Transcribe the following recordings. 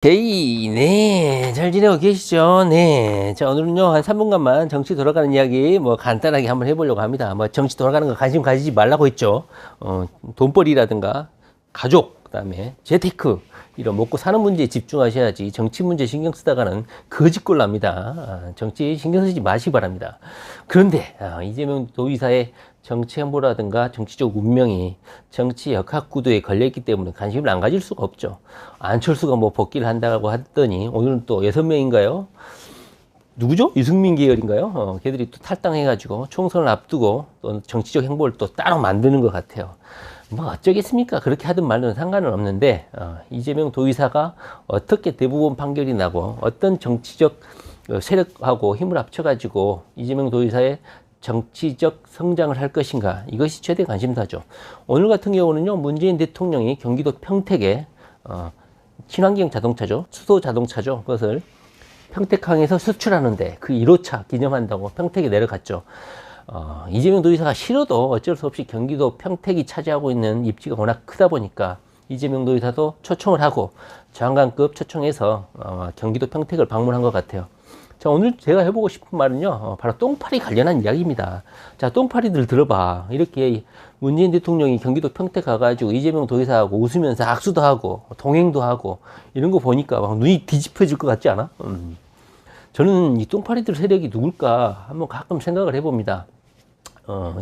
데이, 네, 잘 지내고 계시죠? 네. 자, 오늘은요, 한 3분간만 정치 돌아가는 이야기, 간단하게 한번 해보려고 합니다. 정치 돌아가는 거 관심 가지지 말라고 했죠. 돈벌이라든가, 가족, 그 다음에 재테크, 이런 먹고 사는 문제에 집중하셔야지 정치 문제 신경 쓰다가는 거짓골 납니다. 정치 신경 쓰지 마시기 바랍니다. 그런데, 이재명 도의사의 정치 행보라든가 정치적 운명이 정치 역학구도에 걸려있기 때문에 관심을 안 가질 수가 없죠. 안철수가 복귀를 한다고 하더니 오늘은 또 6명인가요? 누구죠? 유승민 계열인가요? 걔들이 또 탈당해가지고 총선을 앞두고 또 정치적 행보를 또 따로 만드는 것 같아요. 어쩌겠습니까? 그렇게 하든 말든 상관은 없는데, 이재명 도의사가 어떻게 대법원 판결이 나고 어떤 정치적 세력하고 힘을 합쳐가지고 이재명 도의사의 정치적 성장을 할 것인가, 이것이 최대 관심사죠. 오늘 같은 경우는요, 문재인 대통령이 경기도 평택에 친환경 자동차죠, 수소 자동차죠, 그것을 평택항에서 수출하는데 그 1호차 기념한다고 평택에 내려갔죠. 이재명 도의사가 싫어도 어쩔 수 없이 경기도 평택이 차지하고 있는 입지가 워낙 크다 보니까 이재명 도의사도 초청을 하고 장관급 초청해서 경기도 평택을 방문한 것 같아요. 자, 오늘 제가 해보고 싶은 말은요, 바로 똥파리 관련한 이야기입니다. 자, 똥파리들 들어봐. 이렇게 문재인 대통령이 경기도 평택 가가지고 이재명 도의사하고 웃으면서 악수도 하고 동행도 하고 이런 거 보니까 막 눈이 뒤집혀질 것 같지 않아? 저는 이 똥파리들 세력이 누굴까 한번 가끔 생각을 해봅니다.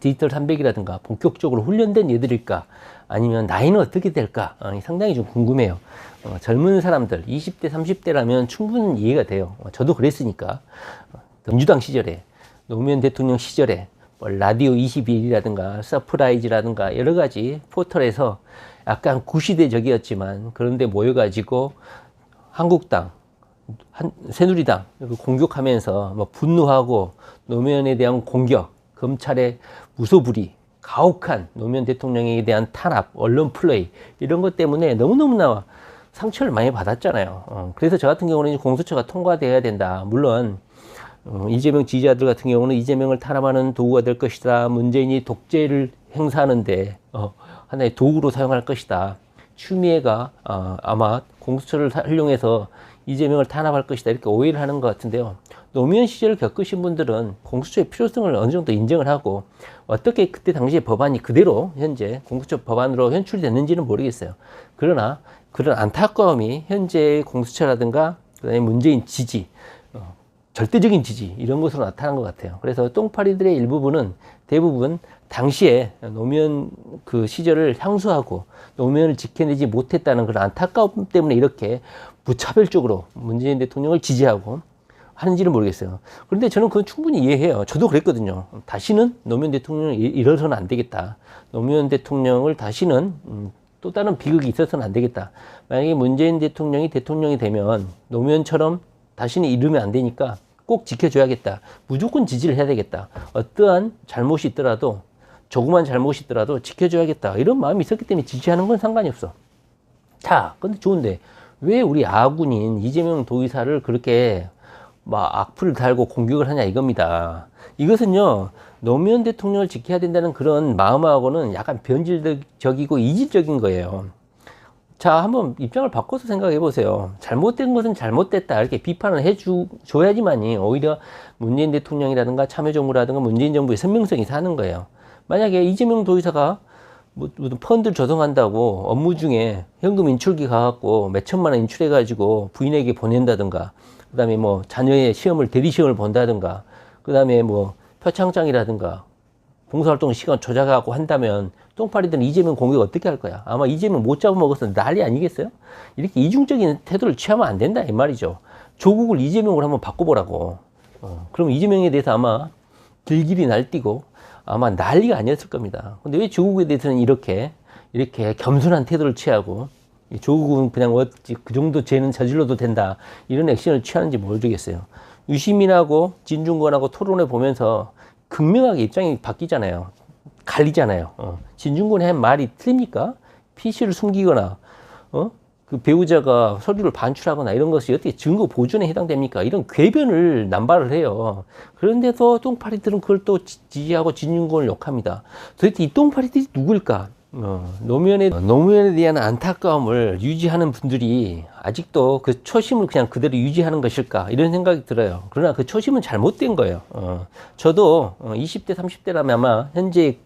디지털 300이라든가 본격적으로 훈련된 얘들일까? 아니면 나이는 어떻게 될까? 상당히 좀 궁금해요. 젊은 사람들, 20대, 30대라면 충분히 이해가 돼요. 저도 그랬으니까. 민주당 시절에, 노무현 대통령 시절에, 라디오 21이라든가, 서프라이즈라든가, 여러 가지 포털에서 약간 구시대적이었지만, 그런데 모여가지고, 한국당, 새누리당, 공격하면서 분노하고, 노무현에 대한 공격, 검찰의 무소불위, 가혹한 노무현 대통령에 대한 탄압, 언론 플레이, 이런 것 때문에 너무너무나 상처를 많이 받았잖아요. 그래서 저 같은 경우는 공수처가 통과되어야 된다. 물론 이재명 지지자들 같은 경우는 이재명을 탄압하는 도구가 될 것이다. 문재인이 독재를 행사하는데 하나의 도구로 사용할 것이다. 추미애가 아마 공수처를 활용해서 이재명을 탄압할 것이다. 이렇게 오해를 하는 것 같은데요. 노무현 시절을 겪으신 분들은 공수처의 필요성을 어느 정도 인정을 하고 어떻게 그때 당시에 법안이 그대로 현재 공수처 법안으로 현출이 됐는지는 모르겠어요. 그러나 그런 안타까움이 현재 공수처라든가 그다음에 문재인 지지, 절대적인 지지 이런 것으로 나타난 것 같아요. 그래서 똥파리들의 일부분은 대부분 당시에 노무현 그 시절을 향수하고 노무현을 지켜내지 못했다는 그런 안타까움 때문에 이렇게 무차별적으로 문재인 대통령을 지지하고 하는지는 모르겠어요. 그런데 저는 그건 충분히 이해해요. 저도 그랬거든요. 다시는 노무현 대통령을 이뤄서는 안 되겠다. 노무현 대통령을 다시는 또 다른 비극이 있어서는 안 되겠다. 만약에 문재인 대통령이 대통령이 되면 노무현처럼 다시는 이루면 안 되니까 꼭 지켜줘야겠다. 무조건 지지를 해야 되겠다. 어떠한 잘못이 있더라도 조그만 잘못이 있더라도 지켜줘야겠다. 이런 마음이 있었기 때문에 지지하는 건 상관이 없어. 자, 근데 좋은데 왜 우리 아군인 이재명 도의사를 그렇게 악플을 달고 공격을 하냐 이겁니다. 이것은요, 노무현 대통령을 지켜야 된다는 그런 마음하고는 약간 변질적이고 이질적인 거예요. 자, 한번 입장을 바꿔서 생각해 보세요. 잘못된 것은 잘못됐다 이렇게 비판을 해줘야지만이 오히려 문재인 대통령이라든가 참여정부라든가 문재인 정부의 선명성이 사는 거예요. 만약에 이재명 도의사가 무슨 펀드를 조성한다고 업무 중에 현금 인출기 가갖고 몇 천만 원 인출해가지고 부인에게 보낸다든가, 그 다음에 자녀의 대리시험을 본다든가, 그 다음에 표창장이라든가 봉사활동 시간 조작하고 한다면 똥파리들은 이재명 공격 어떻게 할 거야? 아마 이재명 못 잡아먹어서 난리 아니겠어요? 이렇게 이중적인 태도를 취하면 안 된다 이 말이죠. 조국을 이재명으로 한번 바꿔보라고. 그럼 이재명에 대해서 아마 길길이 날뛰고 아마 난리가 아니었을 겁니다. 근데 왜 조국에 대해서는 이렇게 겸손한 태도를 취하고 조국은 그냥 그 정도 죄는 저질러도 된다 이런 액션을 취하는지 모르겠어요. 유시민하고 진중권하고 토론해 보면서 극명하게 입장이 바뀌잖아요. 갈리잖아요. 진중권이 한 말이 틀립니까? PC를 숨기거나 그 배우자가 서류를 반출하거나 이런 것이 어떻게 증거 보존에 해당됩니까? 이런 궤변을 남발을 해요. 그런데도 똥파리들은 그걸 또 지지하고 진중권을 욕합니다. 도대체 이 똥파리들이 누굴까? 노무현에 대한 안타까움을 유지하는 분들이 아직도 그 초심을 그냥 그대로 유지하는 것일까 이런 생각이 들어요. 그러나 그 초심은 잘못된 거예요. 저도 20대 30대라면 아마 현재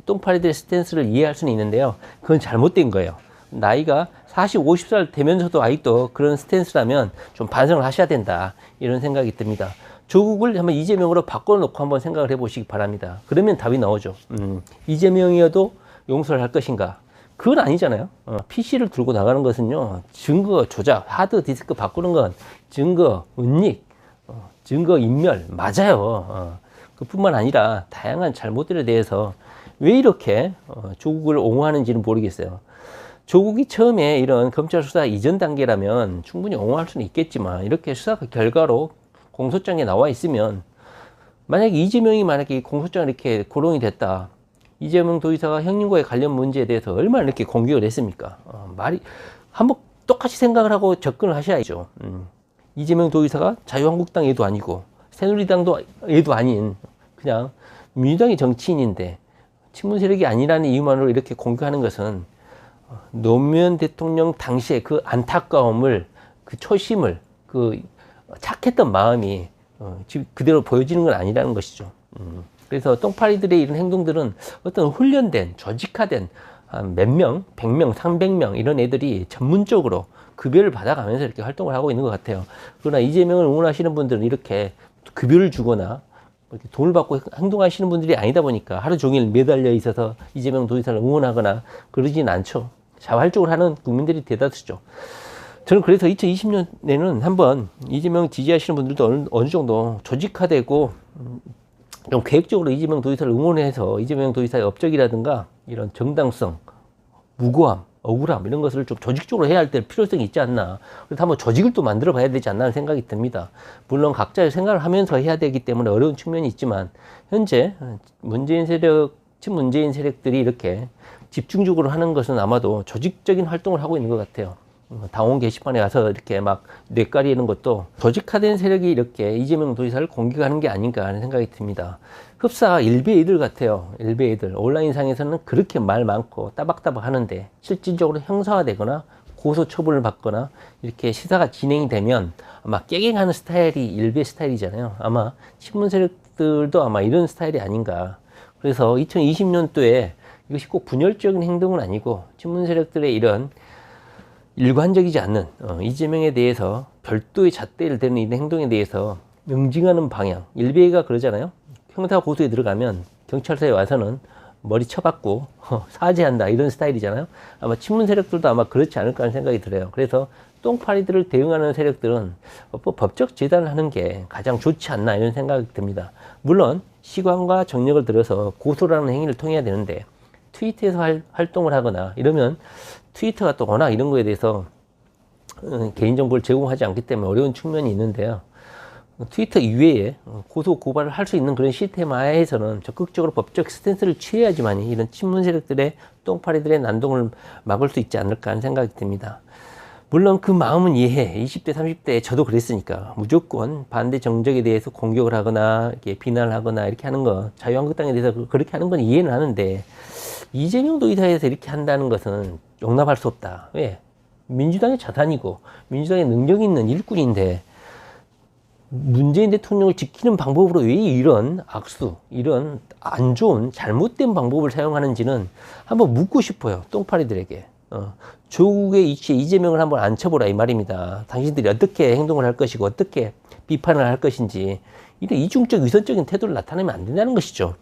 똥파리들의 스탠스를 이해할 수는 있는데요. 그건 잘못된 거예요. 나이가 40, 50살 되면서도 아직도 그런 스탠스라면 좀 반성을 하셔야 된다 이런 생각이 듭니다. 조국을 한번 이재명으로 바꿔놓고 한번 생각을 해보시기 바랍니다. 그러면 답이 나오죠. 이재명이어도 용서를 할 것인가? 그건 아니잖아요. PC를 들고 나가는 것은요, 증거 조작, 하드 디스크 바꾸는 건 증거 은닉, 증거 인멸 맞아요. 그뿐만 아니라 다양한 잘못들에 대해서 왜 이렇게 조국을 옹호하는지는 모르겠어요. 조국이 처음에 이런 검찰 수사 이전 단계라면 충분히 옹호할 수는 있겠지만 이렇게 수사 결과로 공소장에 나와 있으면 만약에 이재명이 공소장을 이렇게 고론이 됐다. 이재명 도지사가 형님과의 관련 문제에 대해서 얼마나 이렇게 공격을 했습니까? 말이 한번 똑같이 생각을 하고 접근을 하셔야죠. 이재명 도지사가 자유한국당 애도 아니고 새누리당도 애도 아닌 그냥 민주당의 정치인인데 친문 세력이 아니라는 이유만으로 이렇게 공격하는 것은 노무현 대통령 당시에 그 안타까움을, 그 초심을, 그 착했던 마음이 지금 그대로 보여지는 건 아니라는 것이죠. 그래서 똥파리들의 이런 행동들은 어떤 훈련된, 조직화된 몇 명, 100명, 300명 이런 애들이 전문적으로 급여를 받아가면서 이렇게 활동을 하고 있는 것 같아요. 그러나 이재명을 응원하시는 분들은 이렇게 급여를 주거나 이렇게 돈을 받고 행동하시는 분들이 아니다 보니까 하루 종일 매달려 있어서 이재명 도지사를 응원하거나 그러진 않죠. 자활적으로 하는 국민들이 대다수죠. 저는 그래서 2020년에는 한번 이재명 지지하시는 분들도 어느 정도 조직화되고 좀 계획적으로 이재명 도지사를 응원해서 이재명 도지사의 업적이라든가 이런 정당성, 무고함, 억울함 이런 것을 좀 조직적으로 해야 할 때 필요성이 있지 않나. 그래서 한번 조직을 또 만들어 봐야 되지 않나 하는 생각이 듭니다. 물론 각자의 생각을 하면서 해야 되기 때문에 어려운 측면이 있지만 현재 친문재인 세력들이 이렇게 집중적으로 하는 것은 아마도 조직적인 활동을 하고 있는 것 같아요. 당원 게시판에 가서 이렇게 막 뇌까리는 것도 조직화된 세력이 이렇게 이재명 도지사를 공격하는 게 아닌가 하는 생각이 듭니다. 흡사 일베 애들 같아요. 일베 애들. 온라인상에서는 그렇게 말 많고 따박따박 하는데 실질적으로 형사화되거나 고소 처분을 받거나 이렇게 시사가 진행이 되면 아마 깨갱하는 스타일이 일베 스타일이잖아요. 아마 친문 세력들도 아마 이런 스타일이 아닌가. 그래서 2020년도에 이것이 꼭 분열적인 행동은 아니고 친문 세력들의 이런 일관적이지 않는 이재명에 대해서 별도의 잣대를 대는 이런 행동에 대해서 응징하는 방향. 일베가 그러잖아요. 형사 고소에 들어가면 경찰서에 와서는 머리 쳐박고 사죄한다 이런 스타일이잖아요. 아마 친문 세력들도 아마 그렇지 않을까 하는 생각이 들어요. 그래서 똥파리들을 대응하는 세력들은 법적 재단을 하는 게 가장 좋지 않나 이런 생각이 듭니다. 물론 시간과 정력을 들여서 고소라는 행위를 통해야 되는데 트위터에서 활동을 하거나 이러면 트위터가 또 워낙 이런 거에 대해서 개인정보를 제공하지 않기 때문에 어려운 측면이 있는데요. 트위터 이외에 고소 고발을 할 수 있는 그런 시스템 하에서는 적극적으로 법적 스탠스를 취해야지만 이런 친문 세력들의 똥파리들의 난동을 막을 수 있지 않을까 하는 생각이 듭니다. 물론 그 마음은 이해해. 20대, 30대 저도 그랬으니까 무조건 반대 정적에 대해서 공격을 하거나 이렇게 비난을 하거나 이렇게 하는 거, 자유한국당에 대해서 그렇게 하는 건 이해는 하는데 이재명 도지사에서 이렇게 한다는 것은 용납할 수 없다. 왜? 민주당의 자산이고 민주당의 능력 있는 일꾼인데 문재인 대통령을 지키는 방법으로 왜 이런 악수, 이런 안 좋은 잘못된 방법을 사용하는지는 한번 묻고 싶어요. 똥파리들에게. 조국의 이치에 이재명을 한번 앉혀보라 이 말입니다. 당신들이 어떻게 행동을 할 것이고 어떻게 비판을 할 것인지 이런 이중적 위선적인 태도를 나타내면 안 된다는 것이죠.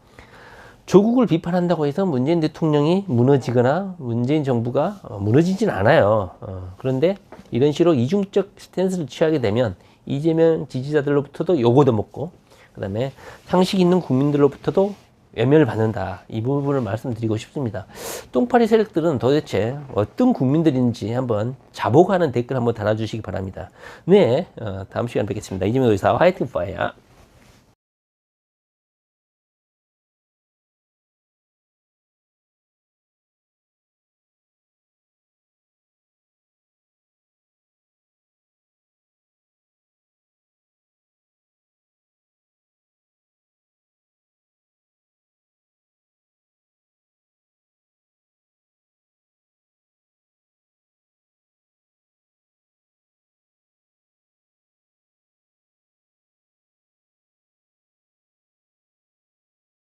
조국을 비판한다고 해서 문재인 대통령이 무너지거나 문재인 정부가 무너지진 않아요. 그런데 이런 식으로 이중적 스탠스를 취하게 되면 이재명 지지자들로부터도 요거도 먹고 그 다음에 상식 있는 국민들로부터도 외면을 받는다. 이 부분을 말씀드리고 싶습니다. 똥파리 세력들은 도대체 어떤 국민들인지 한번 자복하는 댓글 한번 달아주시기 바랍니다. 네, 다음 시간에 뵙겠습니다. 이재명 도지사 화이팅 파이어.